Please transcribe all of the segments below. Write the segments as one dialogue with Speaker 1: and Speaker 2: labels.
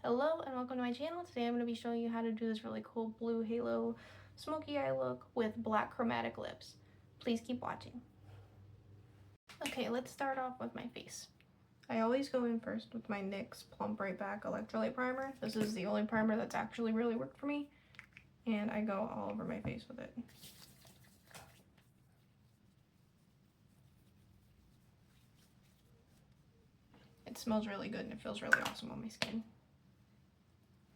Speaker 1: Hello and welcome to my channel. Today I'm going to be showing you how to do this really cool blue halo smoky eye look with black chromatic lips. Please keep watching. Okay, let's start off with my face. I always go in first with my NYX Plump Right Back Electrolyte Primer. This is the only primer that's actually really worked for me, and I go all over my face with it. It smells really good and it feels really awesome on my skin.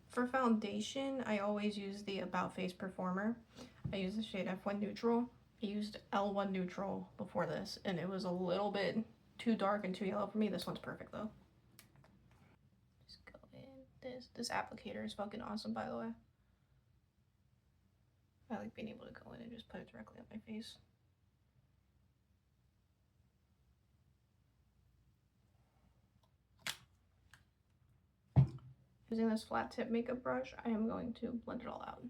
Speaker 1: For foundation, I always use the About Face Performer. I use the shade F1 Neutral. I used L1 Neutral before this, and it was a little bit too dark and too yellow for me. This one's perfect, though. Just go in. This applicator is fucking awesome, by the way. I like being able to go in and just put it directly on my face. Using this flat tip makeup brush, I am going to blend it all out.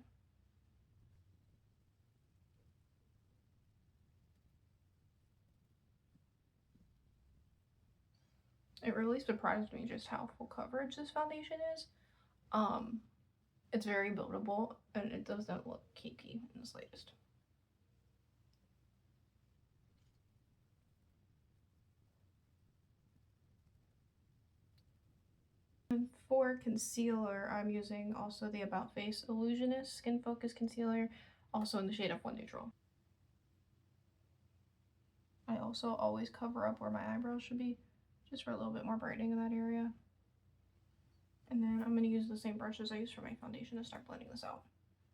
Speaker 1: It really surprised me just how full coverage this foundation is. It's very buildable and it doesn't look cakey in the slightest. And for concealer, I'm using also the About Face Illusionist Skin Focus Concealer, also in the shade F1 Neutral. I also always cover up where my eyebrows should be, just for a little bit more brightening in that area. And then I'm going to use the same brushes I used for my foundation to start blending this out.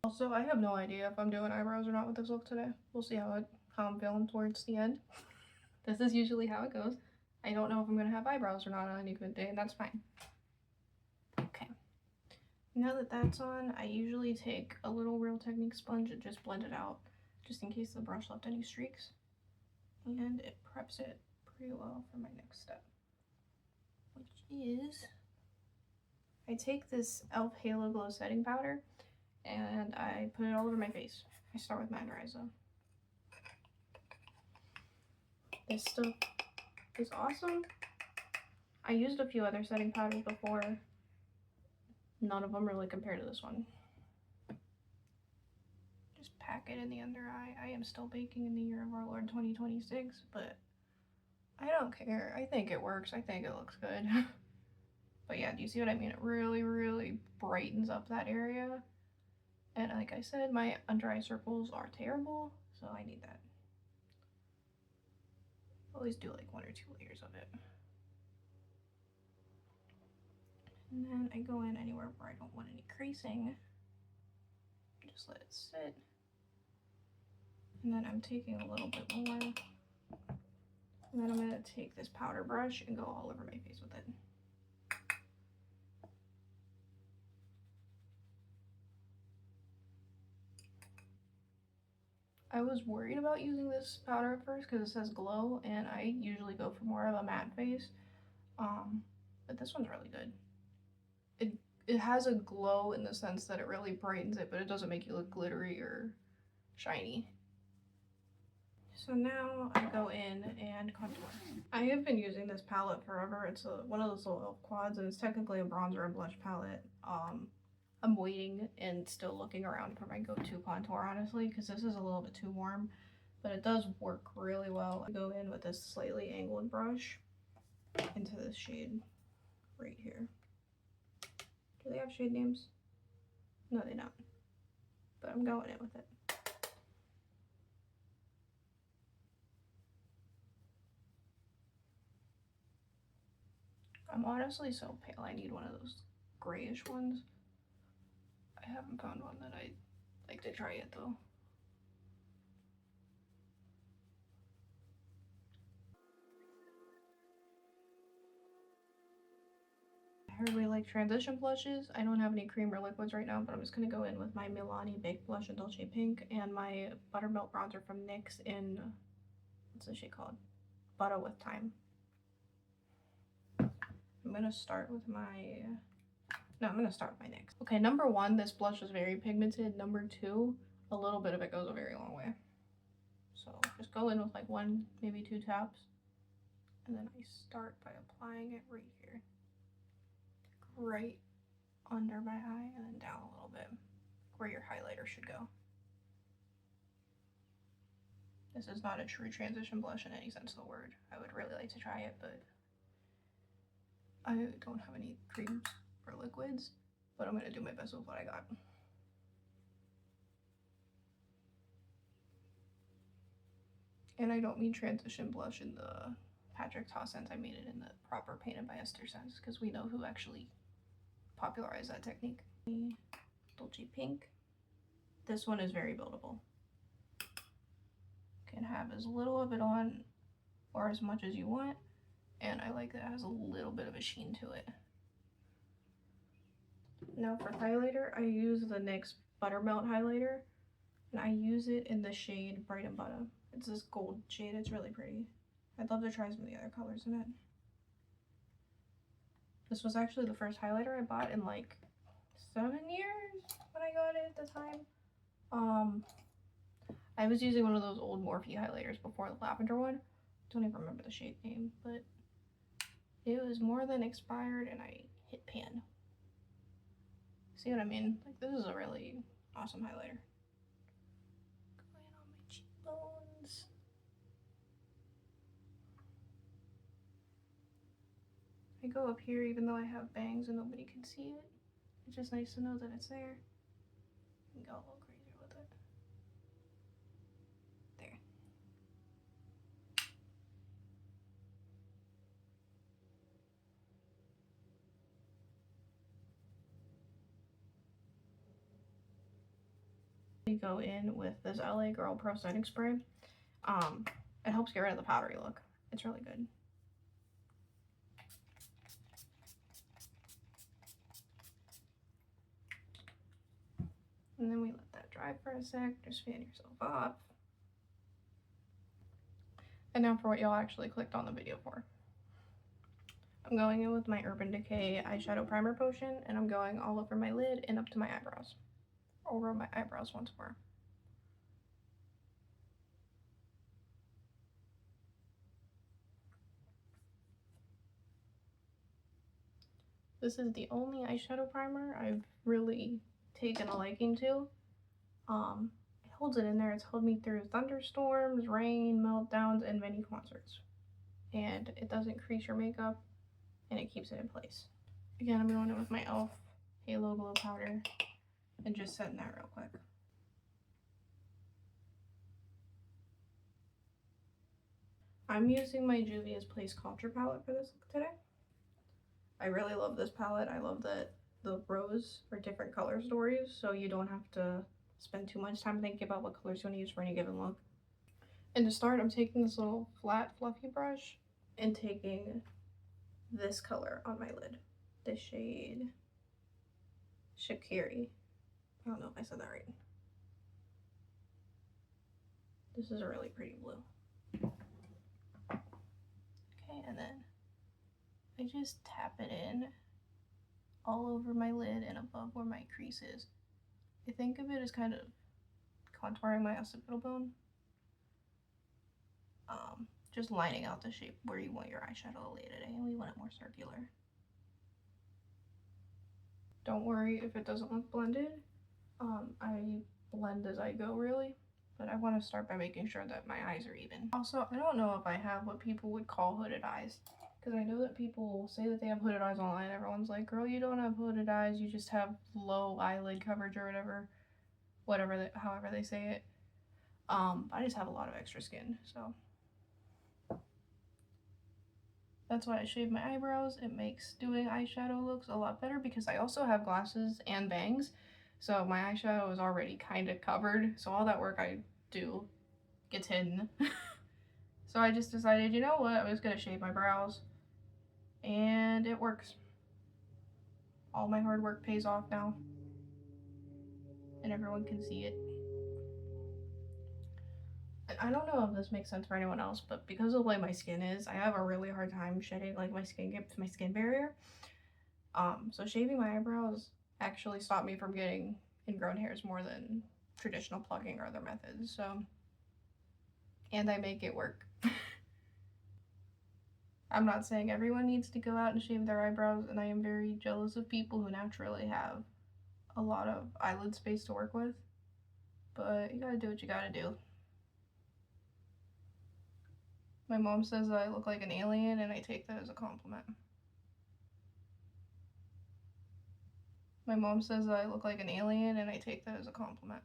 Speaker 1: Also, I have no idea if I'm doing eyebrows or not with this look today. We'll see how I'm feeling towards the end. This is usually how it goes. I don't know if I'm going to have eyebrows or not on any good day, and that's fine. Okay. Now that that's on, I usually take a little Real Technique sponge and just blend it out, just in case the brush left any streaks. And it preps it pretty well for my next step, which is I take this E.l.f. Halo Glow Setting Powder and I put it all over my face. I start with my under eyes though. This stuff is awesome. I used a few other setting powders before. None of them really compare to this one. Just pack it in the under eye. I am still baking in the year of our Lord 2026, but I don't care. I think it works. I think it looks good. But yeah, do you see what I mean? It really, really brightens up that area. And like I said, my under eye circles are terrible, so I need that. I always do like 1 or 2 layers of it. And then I go in anywhere where I don't want any creasing. Just let it sit. And then I'm taking a little bit more. And then I'm going to take this powder brush and go all over my face with it. I was worried about using this powder at first because it says glow, and I usually go for more of a matte face. But this one's really good. It has a glow in the sense that it really brightens it, but it doesn't make you look glittery or shiny. So now I go in and contour. I have been using this palette forever. It's one of those little e.l.f. quads, and it's technically a bronzer and blush palette. I'm waiting and still looking around for my go-to contour, honestly, because this is a little bit too warm, but it does work really well. I go in with this slightly angled brush into this shade right here. Do they have shade names? No, they don't. But I'm going in with it. I'm honestly so pale. I need one of those grayish ones. I haven't found one that I'd like to try yet, though. I really like transition blushes. I don't have any cream or liquids right now, but I'm just going to go in with my Milani Baked Blush in Dolce Pink and my Buttermelt bronzer from NYX in, what's the shade called? Butter with Time. I'm going to start with my, no, I'm going to start with my NYX. Okay, number 1, this blush is very pigmented. Number 2, a little bit of it goes a very long way. So just go in with like 1, maybe 2 taps. And then I start by applying it right here. Right under my eye and then down a little bit where your highlighter should go. This is not a true transition blush in any sense of the word. I would really like to try it, but I don't have any creams or liquids, but I'm gonna do my best with what I got. And I don't mean transition blush in the Patrick Ta sense, I mean it in the proper Painted by Esther sense, because we know who actually popularized that technique. Dolce Pink. This one is very buildable. Can have as little of it on or as much as you want, and I like that it has a little bit of a sheen to it. Now for highlighter, I use the NYX Buttermelt highlighter, and I use it in the shade Bright and Butter. It's this gold shade, it's really pretty. I'd love to try some of the other colors in it. This was actually the first highlighter I bought in like 7 years when I got it at the time. I was using one of those old Morphe highlighters before the lavender one. Don't even remember the shade name, but it was more than expired and I hit pan. See what I mean? Like, this is a really awesome highlighter. Going on my cheekbones. I go up here even though I have bangs and nobody can see it. It's just nice to know that it's there. I can go a little crazier with it. There. We go in with this LA Girl Pro Setting Spray. It helps get rid of the powdery look. It's really good. And then we let that dry for a sec, just fan yourself off. And now for what y'all actually clicked on the video for. I'm going in with my Urban Decay eyeshadow primer potion, and I'm going all over my lid and up to my eyebrows. Over my eyebrows once more. This is the only eyeshadow primer I've really taken a liking to. It holds it in there. It's held me through thunderstorms, rain, meltdowns, and many concerts. And it doesn't crease your makeup, and it keeps it in place. Again, I'm going in with my e.l.f. Halo Glow Powder and just setting that real quick. I'm using my Juvia's Place Contour palette for this look today. I really love this palette. I love that the rows are different color stories, so you don't have to spend too much time thinking about what colors you want to use for any given look. And to start, I'm taking this little flat, fluffy brush and taking this color on my lid. This shade, Shakiri. I don't know if I said that right. This is a really pretty blue. Okay, and then I just tap it in all over my lid and above where my crease is. I think of it as kind of contouring my occipital bone. Just lining out the shape where you want your eyeshadow to lay today, and we want it more circular. Don't worry if it doesn't look blended. I blend as I go, really, but I want to start by making sure that my eyes are even. Also, I don't know if I have what people would call hooded eyes, because I know that people say that they have hooded eyes online. Everyone's like, girl, you don't have hooded eyes, you just have low eyelid coverage or whatever, however they say it. I just have a lot of extra skin, so that's why I shave my eyebrows. It makes doing eyeshadow looks a lot better because I also have glasses and bangs, so my eyeshadow is already kind of covered, so all that work I do gets hidden. So I just decided, you know what, I'm just gonna shave my brows, and it works. All my hard work pays off now, and everyone can see it. I don't know if this makes sense for anyone else, but because of the way my skin is, I have a really hard time shedding like my skin barrier. So shaving my eyebrows actually stopped me from getting ingrown hairs more than traditional plucking or other methods. So, and I make it work. I'm not saying everyone needs to go out and shave their eyebrows, and I am very jealous of people who naturally have a lot of eyelid space to work with, but you gotta do what you gotta do. My mom says I look like an alien, and I take that as a compliment. My mom says I look like an alien, and I take that as a compliment.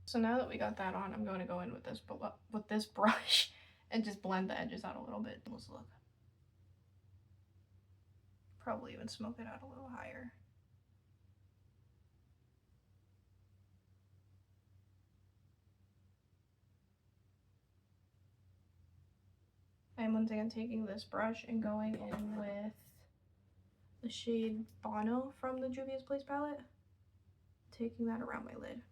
Speaker 1: So now that we got that on, I'm going to go in with this brush and just blend the edges out a little bit. Let's look. Probably even smoke it out a little higher. I'm once again taking this brush and going in with the shade Bono from the Juvia's Place palette. Taking that around my lid,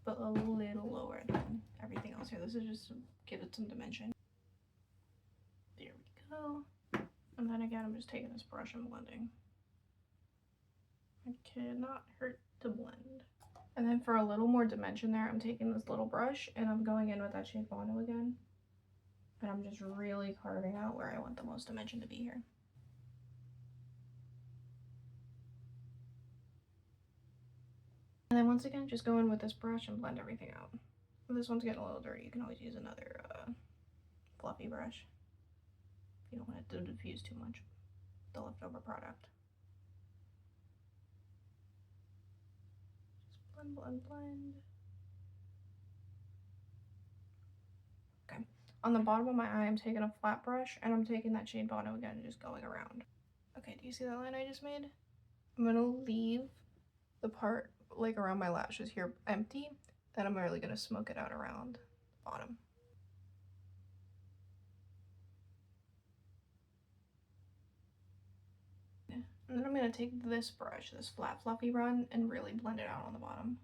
Speaker 1: but a little lower than everything else here. This is just to give it some dimension. There we go. And then again, I'm just taking this brush and blending. It cannot hurt to blend. And then for a little more dimension there, I'm taking this little brush and I'm going in with that shade Bono again. And I'm just really carving out where I want the most dimension to be here. And then once again, just go in with this brush and blend everything out. If this one's getting a little dirty, you can always use another fluffy brush. If you don't want it to diffuse too much, the leftover product. Just blend, blend, blend. Okay. On the bottom of my eye, I'm taking a flat brush and I'm taking that shade Bono again and just going around. Okay, do you see that line I just made? I'm gonna leave the part like around my lashes here empty, then I'm really gonna smoke it out around the bottom. Yeah. And then I'm gonna take this brush, this flat fluffy one, and really blend it out on the bottom.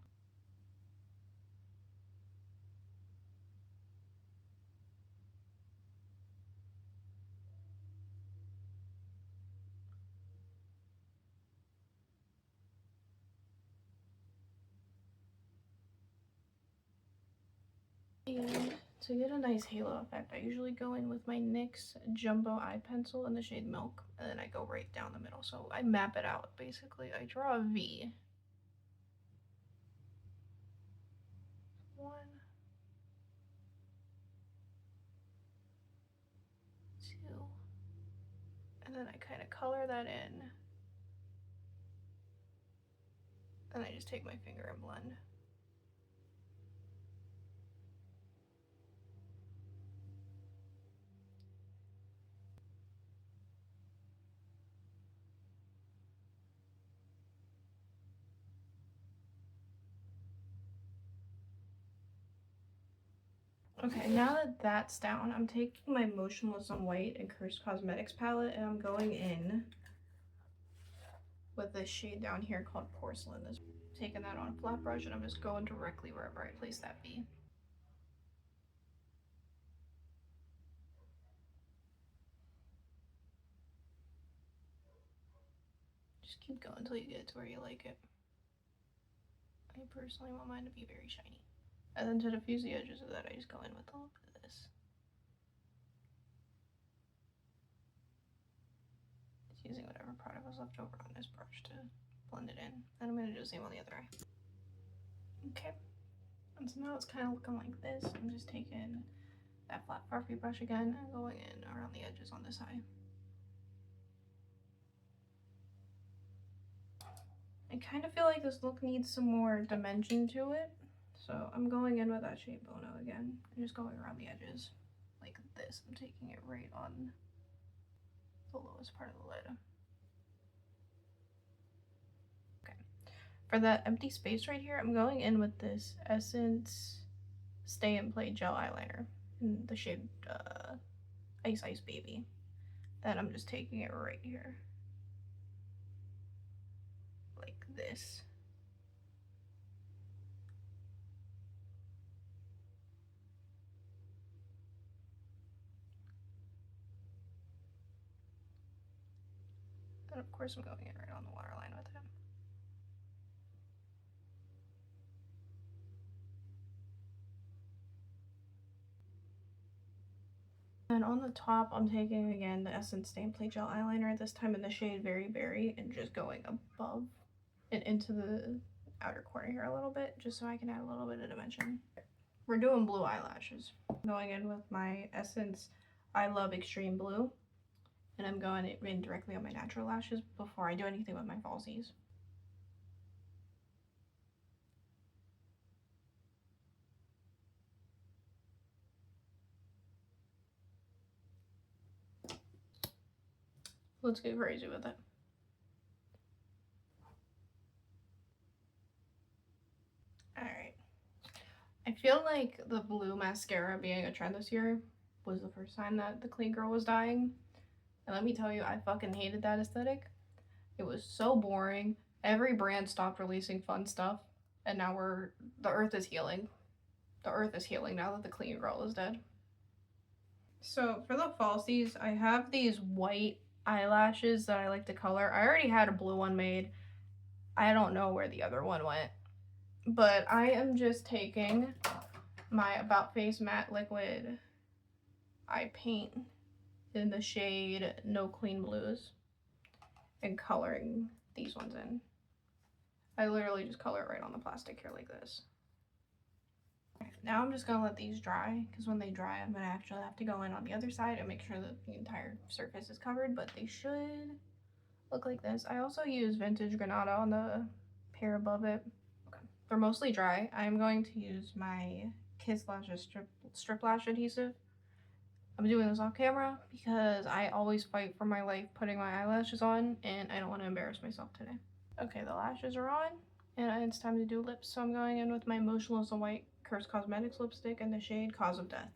Speaker 1: And to get a nice halo effect, I usually go in with my NYX Jumbo Eye Pencil in the shade Milk, and then I go right down the middle. So I map it out, basically. I draw a V. 1, 2, and then I kind of color that in. And I just take my finger and blend. Okay, now that that's down, I'm taking my Motionless on White and Curst Cosmetics palette, and I'm going in with this shade down here called Porcelain. Taking that on a flat brush, and I'm just going directly wherever I place that V. Just keep going until you get to where you like it. I personally want mine to be very shiny. And then to diffuse the edges of that, I just go in with a little bit of this. Just using whatever product was left over on this brush to blend it in. And I'm going to do the same on the other eye. Okay. And so now it's kind of looking like this. I'm just taking that flat fluffy brush again and going in around the edges on this eye. I kind of feel like this look needs some more dimension to it. So I'm going in with that shade Bono again. I'm just going around the edges like this. I'm taking it right on the lowest part of the lid. Okay. For that empty space right here, I'm going in with this Essence Stay and Play Gel Eyeliner in the shade Ice Ice Baby. Then I'm just taking it right here. Like this. And of course I'm going in right on the waterline with it. And on the top, I'm taking, again, the Essence Stay Play Gel Eyeliner, this time in the shade Very, and just going above and into the outer corner here a little bit, just so I can add a little bit of dimension. We're doing blue eyelashes. I'm going in with my Essence I Love Extreme Blue, and I'm going in directly on my natural lashes before I do anything with my falsies. Let's get crazy with it. Alright. I feel like the blue mascara being a trend this year was the first time that the clean girl was dying. And let me tell you, I fucking hated that aesthetic. It was so boring. Every brand stopped releasing fun stuff. And now the earth is healing. The earth is healing now that the clean girl is dead. So for the falsies, I have these white eyelashes that I like to color. I already had a blue one made. I don't know where the other one went. But I am just taking my About Face Matte Liquid eye paint in the shade No Clean Blues and coloring these ones in. I literally just color it right on the plastic here like this. Now I'm just gonna let these dry, because when they dry I'm gonna actually have to go in on the other side and make sure that the entire surface is covered, but they should look like this. I also use Vintage Granada on the pair above it. Okay. They're mostly dry. I'm going to use my Kiss Lashes strip lash adhesive. I'm doing this off camera because I always fight for my life putting my eyelashes on, and I don't want to embarrass myself today. Okay, the lashes are on, and it's time to do lips. So I'm going in with my Motionless and White Curst Cosmetics lipstick in the shade Cause of Death.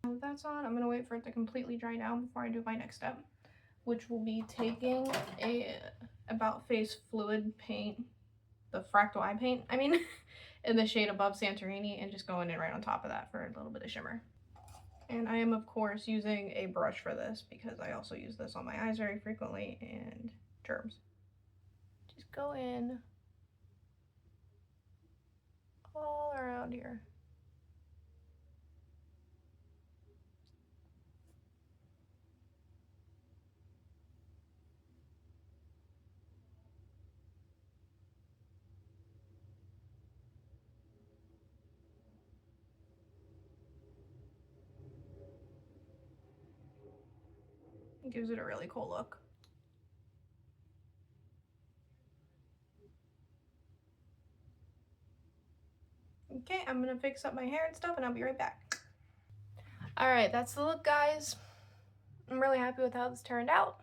Speaker 1: Now that that's on, I'm going to wait for it to completely dry down before I do my next step, which will be taking a About Face Fluid paint, the Fractal Eye paint, I mean, in the shade Above Santorini, and just going in right on top of that for a little bit of shimmer. And I am, of course, using a brush for this because I also use this on my eyes very frequently, and germs. Just go in all around here. It gives it a really cool look. Okay, I'm gonna fix up my hair and stuff, and I'll be right back. Alright, that's the look, guys. I'm really happy with how this turned out.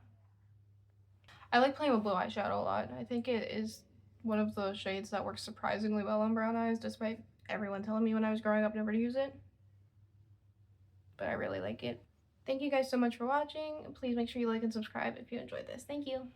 Speaker 1: I like playing with blue eyeshadow a lot. I think it is one of the shades that works surprisingly well on brown eyes, despite everyone telling me when I was growing up never to use it. But I really like it. Thank you guys so much for watching. Please make sure you like and subscribe if you enjoyed this. Thank you.